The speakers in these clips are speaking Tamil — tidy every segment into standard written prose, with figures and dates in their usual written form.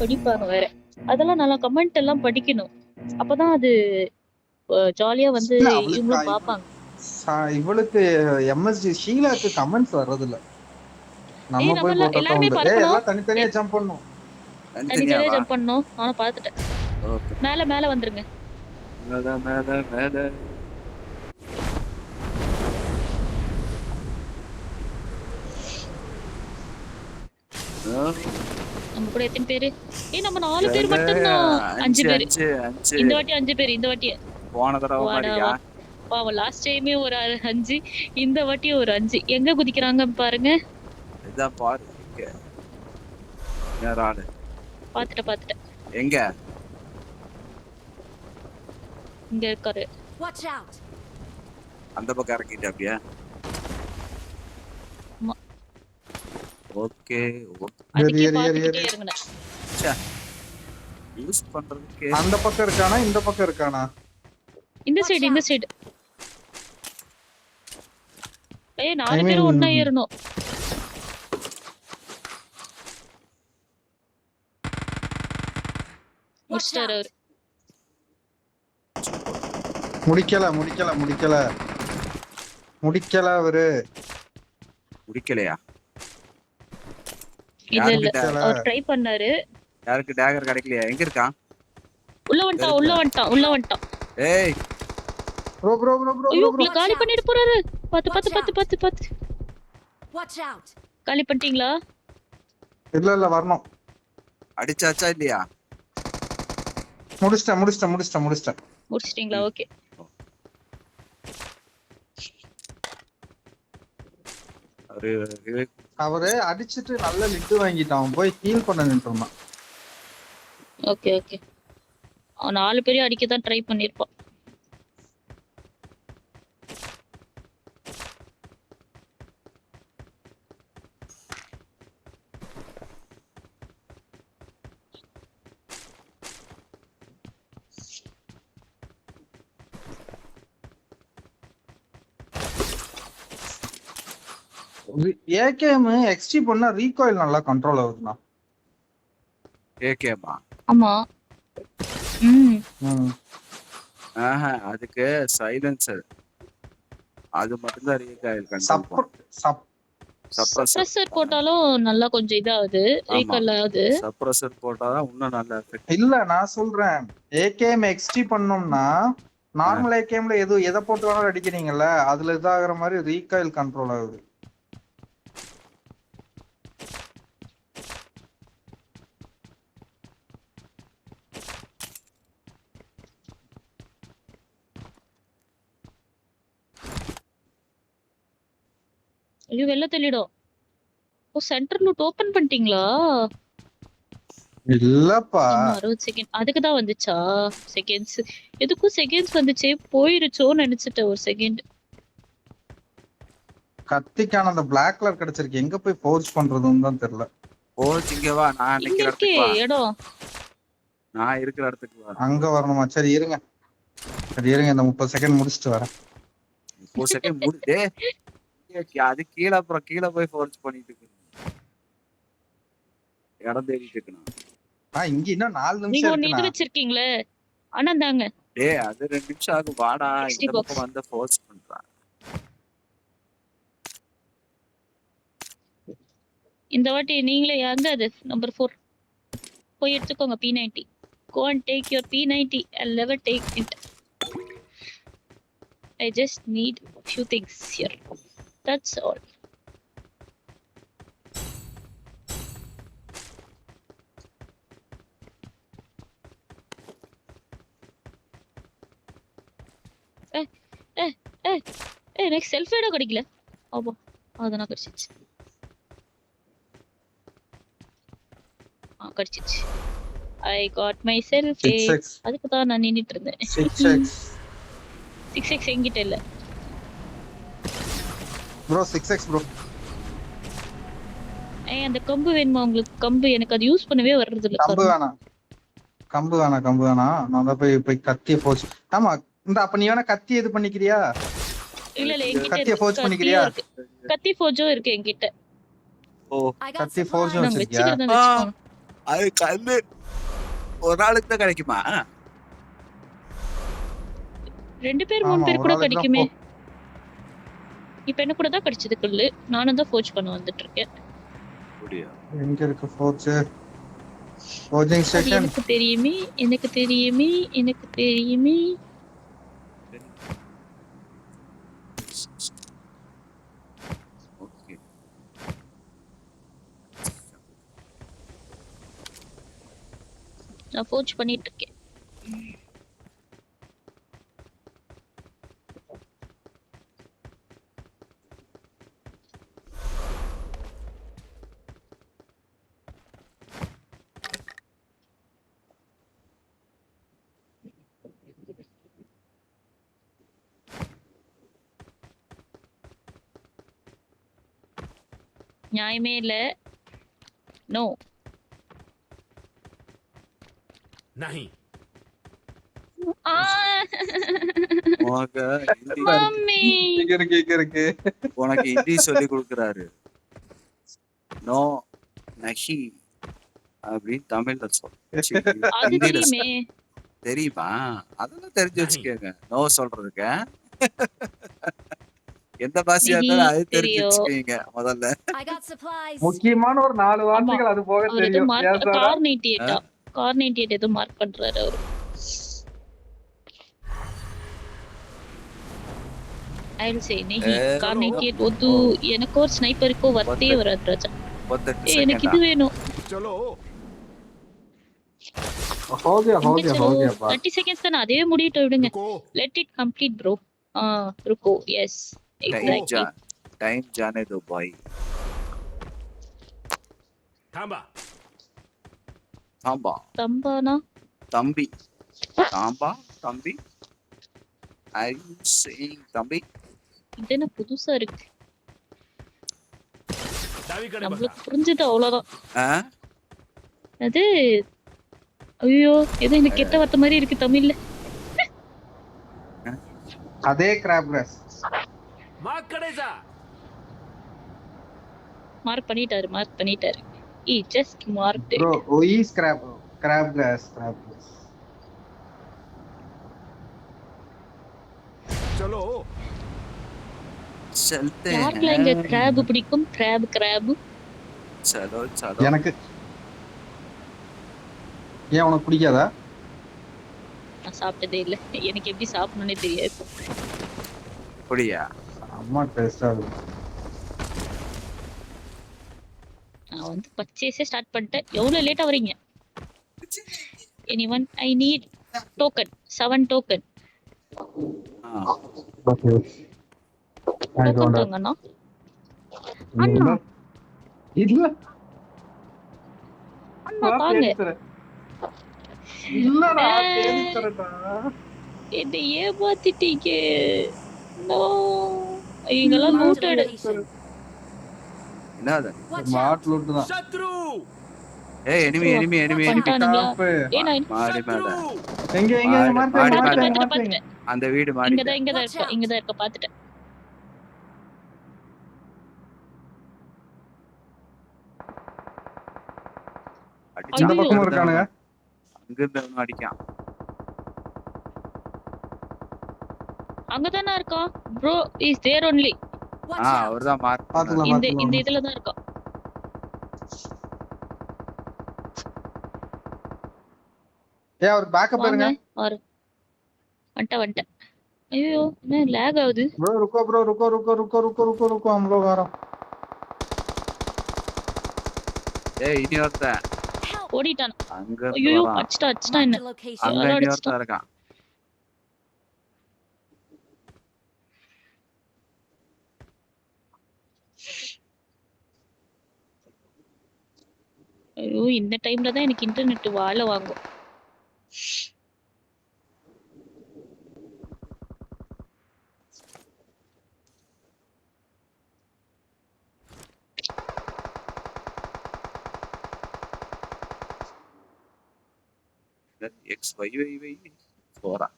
படிப்பாங்க வேற. அதெல்லாம் நல்லா கமெண்ட் எல்லாம் படிக்கணும். அப்பதான் அது ஜாலியா வந்து இல்ல அவளுக்கு இவங்களும் பாப்பாங்க. இவளுக்கு எம்எஸ்டி ஷீலாக்கு கமெண்ட்ஸ் வர்றது இல்ல. நம்ம போய் நம்ம போட்டா எல்லாருமே உண்டு. பறக்கணும். எல்லாம் தனித்தனியா ஜம்ப் பண்ணும். தனித்தனியா ஜம்ப் பண்ணணும். நானும் பாத்துட்டேன். ஓகே மேல மேல வந்துருங்க. மேல மேல மேல நம்ம கூட எத்தனை பேரு? நம்ம 4 பேர் மட்டும்தான். 5 பேரு. இந்த வாட்டி 5 பேர். இந்த வாட்டி போன தடவை மாதிரியா? பாவம் லாஸ்ட் டைமே ஒரு 5, இந்த வாட்டி ஒரு 5. எங்க குதிக்கிறாங்க பாருங்க. இதான் பாரு. வேற ஆளு. பாத்துட்டேன். எங்க? இங்க இருக்காரு. Watch out. அந்த பக்கம் இறக்கிட்டு அப்படியே. ஓகே அதுக்கே பாத்துக்கிட்டே இருங்கண்ணே. யூஸ் பண்றதுக்கு அந்த பக்கம் இருக்கானா இந்த பக்கம் இருக்கானா? இந்த சைடு. 4 பேரும் ஒண்ணா ஏறணும். முடிச்சிட்டாரு அவரு. முடிக்கல அவரு. முடிக்கலையா? இல்ல அவர் ட்ரை பண்ணாரு. யாருக்கு டேகர் கிடைக்கலையா? எங்க இருக்கான்? உள்ள வந்துட்டான். ஏய் ப்ரோ ஐயோ காலி பண்ணிட்டு போறாரு. பாத்து. Watch out. காலி பண்ணிட்டீங்களா? இல்ல வரணும். அடிச்சாச்சா இல்லையா? முடிச்சிட்டீங்களா? ஓகே. அவரு அடிச்சிட்டு நல்ல லிட்டு வாங்கிட்டான். போய் ஹீல் பண்ண நின்றுமா. ஓகே. அவன் 4 பேரையும் அடிக்கதான் ட்ரை பண்ணிருப்பான். ஏகேஎம் எக்ஸ்டி பண்ணா ரீகாயில் நல்லா கண்ட்ரோல் ஆகுதுண்ணா. ஏகேமா? ஆமா. அதுக்கு சைலன்சர் அது மட்டும் தான் ரீகாயில் கண்ட்ரோல். சப்ரசர் போட்டாலும் நல்லா கொஞ்சம் இதாகுது. ரீகாயில் ஆகுது. சப்ரசர் போட்டாதான் இன்னும் நல்ல எஃபெக்ட். இல்ல நான் சொல்றேன் ஏகேஎம் எக்ஸ்டி பண்ணோம்னா நார்மல் ஏகேஎம்ல எதை போட்டு வேணாலும் அடிக்கிறீங்கல்ல, அதுல இதாகிற மாதிரி ரீகாயில் கண்ட்ரோல் ஆகுது. ஐயோ வெளில தள்ளிடும். சென்டர் லூட் ஓபன் பண்ணிட்டீங்களா? இல்லப்பா 60 செகண்ட். அதுக்கு தான் வந்துச்சா செகண்ட்ஸ்? எதுக்கும் செகண்ட்ஸ் வந்துச்சே, போயிருச்சோன்னு நினைச்சிட்டேன் ஒரு செகண்ட். கத்திக்கான அந்த பிளாக் கலர் கிடைச்சிருக்கு. எங்க போய் ஃபோர்ஸ் பண்றதுன்னு தான் தெரியல. இங்க வா, நான் நிக்கிற இடத்துக்கு வா. இடம் நான் இருக்கிற இடத்துக்கு வா. அங்க வரணுமா? சரி இருங்க இந்த 30 செகண்ட் முடிச்சிட்டு வரேன். 30 செகண்ட் முடிச்சே. அது கீழே அப்புறம் கீழே போய் ஃபோர்ஸ் பண்ணிட்டு இருக்கு. இடம் தேடிட்டு இருக்கணும். இங்க இன்னும் 4 நிமிஷம் நீங்க இருக்குண்ணா. இது வச்சிருக்கீங்களே அண்ணாந்தாங்க. அது 2 நிமிஷம் ஆகும். வாடா இந்த பக்கம் வந்து ஃபோர்ஸ் பண்றான். இந்த வாட்டி நீங்களே எங்க அது நம்பர் 4 போய் எடுத்துக்கோங்க. P90. Go and take your P90. I'll never take it. I just need a few things here. That's all. எனக்கு செல்ஃப் ஏடோ கிடைக்கல. ஆமா அதனா கிடைச்சிச்சு. கிடைச்சிச்சு. I got myself a. அதுக்கு தான் நான் நின்னுட்டு இருந்தேன். 6x என்கிட்ட இல்ல bro. 6x bro. அந்த கம்பு வேணுமா உங்களுக்கு? கம்பு எனக்கு அது யூஸ் பண்ணவே வர்றது இல்ல. கம்பு வேணாம். நான் தான் போய் கத்திய ஃபோர்ஸ். ஆமா இந்த அப்ப நீ வேணா கத்தி இது பண்ணிக்கிறியா? இல்ல என்கிட்ட கத்திய ஃபோர்ஸ் பண்ணிக்கிறியா? கத்தி ஃபோர்ஜோ இருக்கு என்கிட்ட. கத்தி ஃபோர்ஜோ வச்சிருக்கியா? அது கல்லு ஒரு நாளுக்கு தான் கிடைக்குமா? 2 பேர் 3 ஆமா, பேர் ஒரு கூட ஆளுக்கு தான் கிடைக்குமே. இப்ப என்ன கூட தான் கிடைச்சது கல்லு. நானும் தான் ஃபோர்ஜ் பண்ண வந்துட்டு இருக்கேன். அப்படியா? எங்க இருக்கு ஃபோர்ஜ்? ஃபோர்ஜிங் அது ஸ்டேஷன். எனக்கு தெரியுமே, எனக்கு தெரியுமே, எனக்கு தெரியுமே. ஓகே. நான் ஃபோர்ஜ் பண்ணிட்டு இருக்கேன். நியாயமே இல்ல. நோ. नहीं ஆ உனக்கு ஹிந்தி மம்மி. இங்க இருக்கு. உனக்கு ஹிந்தி சொல்லி கொடுக்குறாரு. நோ நஹி அப்படின்னு தமிழ்ல சொல். சி, அது ஹிந்தில தெரியுமே. தெரியுமா? அதெல்லாம் தெரிஞ்சு வச்சுக்கோங்க. நோ சொல்றதுக்கு எந்த பாஷையா நஹி இருந்தாலும் அது தெரிஞ்சு தெரியும். வச்சுக்கோங்க முதல்ல. I got supplies. முக்கியமான ஒரு 4 வார்த்தைகள் அது போக அவர் ஏதோ தெரியும். மார்க் ஏன் சாரா? கார் 98 கார் 98 ஏதோ மார்க் பண்றாரு அவரு. I will say Nahi car 98 ஒது. எனக்கு ஒரு ஸ்னைப்பருக்கு வர்த்தே வராது ராஜா. 38 எனக்கு செகண்டா? இது வேணும். चलो हो गया हो எங்க गया चलो हो गया बात. 30 செகண்ட்ஸ் தானே, அதே முடியட்டும் விடுங்க. रुको லெட் இட் கம்ப்ளீட் ப்ரோ. ருக்கோ எஸ் டைம் எக்ஸாக்ட்லி. டைம் जाने दो भाई. थांबा தாம்பா தம்பானா தம்பி தாம்பா தம்பி ஐ சேயிங் தம்பி. இது என்ன புதுசா இருக்கு. डावीकडे बघा நம்மளுக்கு புரிஞ்சது அவ்வளவுதான். ஆ? அது ஐயோ ஏதோ எனக்கு கெட்ட வார்த்தை மாதிரி இருக்கு தமிழ்ல. அதே கிராப் கிராஸ். मागकडे जा மார்க் பண்ணிட்டாரு. ஈ just mark bro why grab cross. चलो चलते யாருக்குலாம் இங்க हैं. கிராப் பிடிக்கும்? கிராப் चलो चलो. எனக்கு ஏன் உனக்கு பிடிக்காதா? நான் சாப்பிட்டதே இல்ல. எனக்கு எப்படி சாப்பிடணும்னே தெரியாது. அப்படியா? அம்மா டேஸ்டா இருக்கு. நான் வந்து பர்ச்சேஸே ஸ்டார்ட் பண்ணிட்டேன். எவ்வளவு லேட்டா வரீங்க? Anyone I need token 7 token. ஆ. ஓகே. ஐ டோக்கன் டோன்ட் தாங்கண்ணா. அண்ணா இல்ல இல்ல அண்ணா நான் தாங்க. தேடி தரேன். இல்லடா தேடி தரேன்டா. என்னை ஏமாத்திட்டீங்க. நோ. இங்கெல்லாம் Marked a லூட்டட். location. என்னது? Watch out. மாட் லூட் தான். शत्रू ஏய் எனிமி வந்துட்டானுங்களா? டாப்பு. ஏய் நான் மாடி மேல. शत्रू எங்க எங்க மாடி, மார்க் மாடி, மார்க் மாடி. மார்க். அந்த வீடு மாடி. இங்கதான் Watch இருக்க. out. இங்கதான் இருக்க பாத்துட்டேன். இந்த ஐயோ. பக்கமும் இருக்கானுங்க. அங்க இருந்து அவனும் அடிக்கான். அங்கதானே இருக்கான். Bro is there only. Watch out. அவர்தான் மார்க் பாத்துக்கலாம் இந்த இந்த பாத்துக்கலாம். இதுல தான் இருக்கான். ஏய் அவர் பேக்கப் வாங்க. இருங்க. ஆறு வந்துட்டேன். ஐயோ என்ன லேக் ஆகுது. ப்ரோ रुको हम लोग आ रहा. ஏய் இனி ஒருத்தன் Help. ஓடிட்டான். அங்க இருந்து ஐயோ வரான். அடிச்சிட்டா Marked என்ன. a location. அங்க அதெல்லாம் இனி அடிச்சிட்டான். ஒருத்தன் இருக்கான். ஐயோ இந்த டைம்ல தான் எனக்கு இன்டர்நெட் வாழ வாங்கும். எக்ஸ் வை வை வை போறா.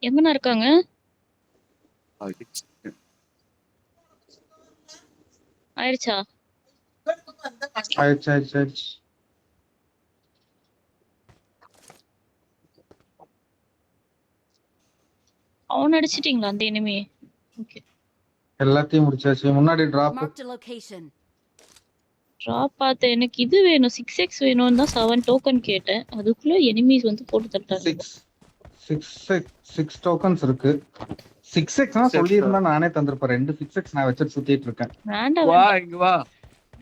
எங்கண்ணா இருக்காங்க? அடிச்சு ஆயிடுச்சா? ஆயிடுச்சு ஆயிடுச்சு ஆயிடுச்சு. அவன் அடிச்சிட்டீங்களா அந்த எனிமி? ஓகே. எல்லாத்தையும் முடிச்சாச்சு. முன்னாடி drop. Marked a location. Drop பார்த்த எனக்கு இது வேணும் 6x வேணும்னு தான் 7 டோக்கன் கேட்டேன். அதுக்குள்ள எனிமீஸ் வந்து போட்டு தட்டாங்க. 6 டோக்கன்ஸ் இருக்கு. 6x சொல்லியிருந்தா நானே தந்திருப்பேன். 2 6x நான் வச்சு சுத்திட்டு இருக்கேன். வேண்டாம் வா வேண்டாம். இங்க வா.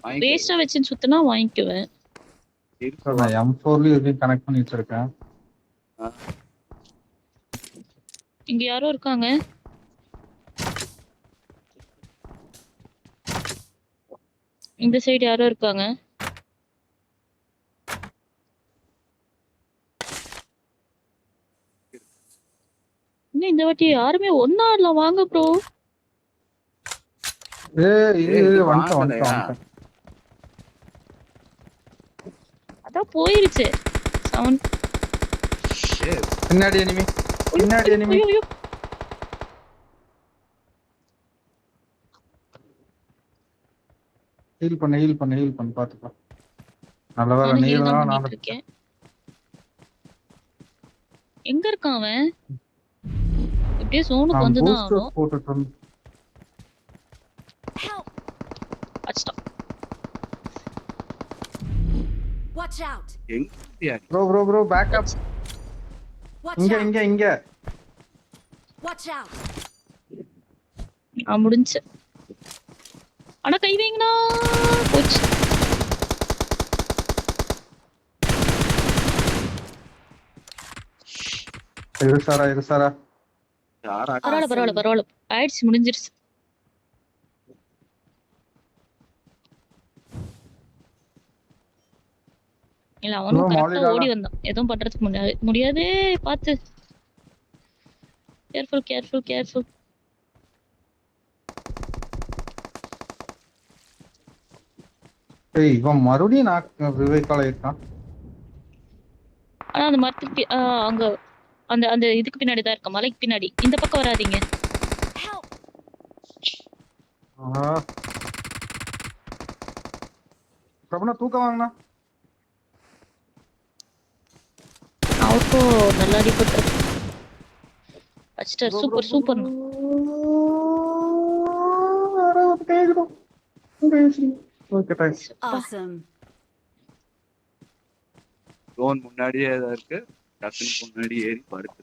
வாங்கிக்க. வேஸ்டா வச்சு சுத்தினா வாங்கிக்குவேன். இருக்கு வா. நான் M4லயும் இதையும் கனெக்ட் பண்ணி வச்சிருக்கேன். ஆ. இங்க யாரோ இருக்காங்க. இந்த சைடு யாரோ இருக்காங்க. இன்னும் இந்த வாட்டி யாருமே ஒண்ணா இல்ல. வாங்க ப்ரோ. இங்க வந்துட்டேன் வாங்கலையா? வந்துட்டேன். அதான் போயிருச்சு. சவுண்ட். ஏய் பின்னாடி எனிமி. பின்னாடி enemy. ஐயோ. ஹீல் பண்ணு பாத்துக்கலாம். நல்ல வேலை நானும் நீ heal தான் தான் பண்ணிட்டு நான் இருக்கேன். எங்க இருக்கான் அவன்? இப்படியே சோனுக்கு வந்துதான் ஆகணும். போட்டுட்டு வந்து Help! அடிச்சிட்டான். Watch out! எங்க இருக்கியா நீ? Bro backup. Watch இங்க out! இங்க இங்க. Watch out! முடிஞ்சு. ஆனா கை வைங்கண்ணா. போச்சு. இருசாரா. யாரா? பரவாயில்ல. ஆயிடுச்சு, முடிஞ்சிருச்சு. இல்ல அவனும் bro, கரெக்டா மாலிகாலா. ஓடி வந்தான். எதுவும் பண்றதுக்கு முடியாதே. பாத்து. கேர்ஃபுல். ஏய் இவன் மறுபடியும் நான் விவேகால இருக்கான். ஆனா அந்த மரத்துக்கு அங்க அந்த அந்த இதுக்கு பின்னாடி தான் இருக்க. மலைக்கு பின்னாடி. இந்த பக்கம் வராதீங்க. Help! பிரபனா தூக்கம் வாங்கண்ணா. அவுட்டோ நல்லா அடிபட்டு. அச்சிட்டார். Super. Okay thanks. Awesome. Zone முன்னாடியே தான் இருக்கு. டக்குனு முன்னாடி ஏறி படுத்து.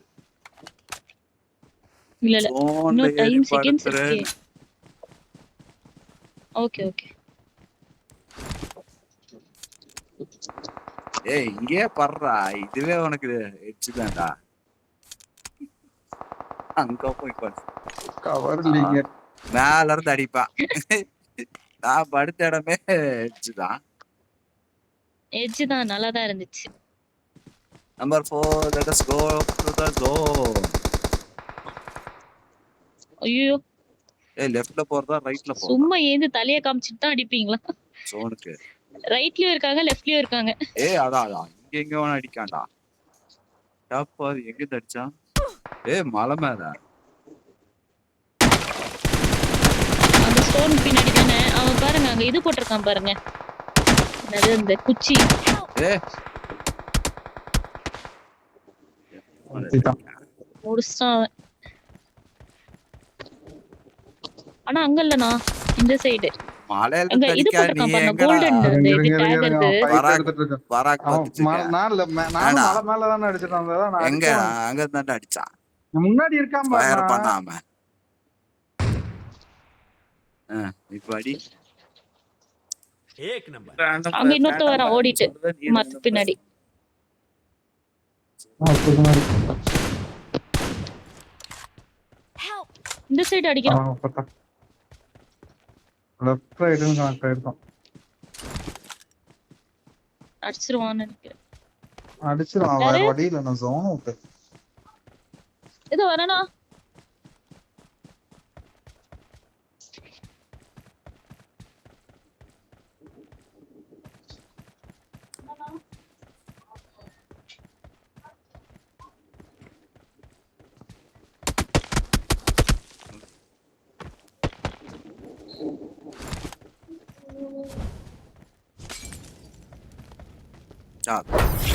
இல்ல ஜோன்ல இன்னும் ஏறி டைம் செகண்ட்ஸ் படுத்துறேன். இருக்கே. ஓகே. ஏய் இங்கே படுறா. இதுவே உனக்கு எட்ஜ் தான்டா. அங்க போய் படு. கவர் இல்லைங்க. மேல இருந்து அடிப்பான். நான் படுத்த இடமே எட்ஜ் தான். எட்ஜ் தான் நல்லா தான் இருந்துச்சு. Number 4 let us go to the zone. ஐயோ ஏய் லெஃப்ட்ல போறதா ரைட்ல போறதா? சும்மா ஏந்து தலைய காமிச்சிட்டு தான் அடிப்பீங்களா? ஜோனுக்கு. ரைட்லயும் இருக்காங்க, லெஃப்ட்லயும் இருக்காங்க. ஏய் அதான் இங்க வேணா அடிக்கான்டா. டாப் எங்க அடிச்சான்? ஏய் மலை மேல. அந்த ஸ்டோன் பின்னாடி தானே அவன் பாருங்க. அங்க இது போட்டிருக்கான் பாருங்க. அது அந்த குச்சி. ஏய் முடிச்சான் அவன். ஆனா அங்க இல்லனா இந்த சைடு மலையில அங்க இது அடிக்கா நீ போட்டிருக்கான் பாருங்க. எங்கடா? கோல்டன் இது டேக் இருக்கு. பராக் வந்துச்சு. நானும் மலை மேலதானே அடிச்சிட்டு எங்க அங்க இருந்தா அடிச்சான். முன்னாடி இருக்கான் ஃபயர் பாரு. பண்ணாம. இப்ப அடி. एक नंबर அங்க இன்னொருத்த வரான் ஓடிட்டு மரத்து பின்னாடி. Help! இந்த சைடு அடிக்கிறான். லெஃப்ட் ரைட்னு கனெக்ட் ஆயிருக்கும். அடிச்சிருவான்னு நினைக்கிறேன். அடிச்சிரும். வேற வழி இல்ல. நான் ஜோன் விட்டு இதோ வரேனா.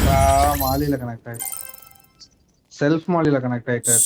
ஆ, மாலியில கனெக்ட் ஆயிட்டு செல்ஃப் மாலியில கனெக்ட் ஆயிட்டாரு